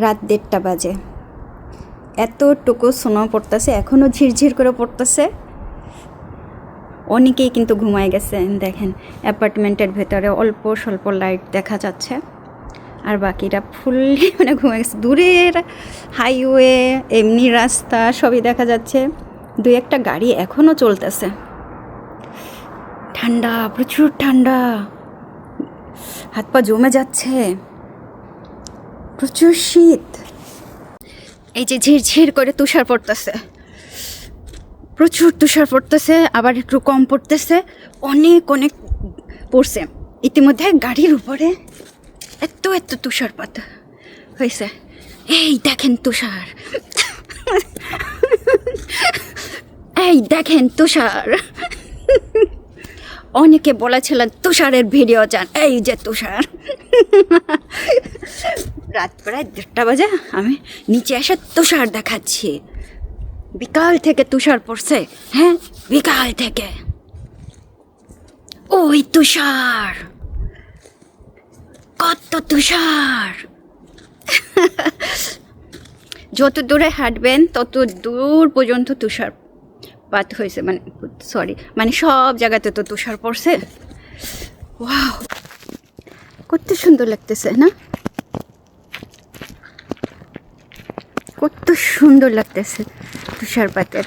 রাত 1:30 বাজে, এতটুকু স্নো পড়তেছে, এখনও ঝিরঝির করে পড়তেছে। অনেকেই কিন্তু ঘুমায় গেছে। দেখেন অ্যাপার্টমেন্টের ভেতরে অল্প স্বল্প লাইট দেখা যাচ্ছে, আর বাকিরা ফুললি মানে ঘুমায় গেছে। দূরের হাইওয়ে, এমনি রাস্তা সবই দেখা যাচ্ছে, 2-1টা গাড়ি এখনও চলতেছে। ঠান্ডা, প্রচুর ঠান্ডা, হাত পা জমে যাচ্ছে, প্রচুর শীত। এই যে ঝিরঝির করে তুষার পড়তেছে, প্রচুর তুষার পড়তেছে, আবার একটু কম পড়তেছে, অনেক অনেক পড়ছে। ইতিমধ্যে গাড়ির উপরে এত এত তুষারপাত হয়েছে। এই দেখেন তুষার, এই দেখেন তুষার। অনেকে বলেছিলেন তুষারের ভিডিও চান, এই যে তুষার। রাত প্রায় 1:30 বাজে, আমি নিচে এসে তুষার দেখাচ্ছি। বিকাল থেকে তুষার পড়ছে, হ্যাঁ বিকাল থেকে। ওই তুষার, কত তুষার। যত দূরে হাঁটবেন তত দূর পর্যন্ত তুষারপাত হয়েছে, মানে সব জায়গাতে তো তুষার পড়ছে। ওয়াও, কত সুন্দর লাগতেছে না, কত সুন্দর লাগতেছে তুষারপাতের।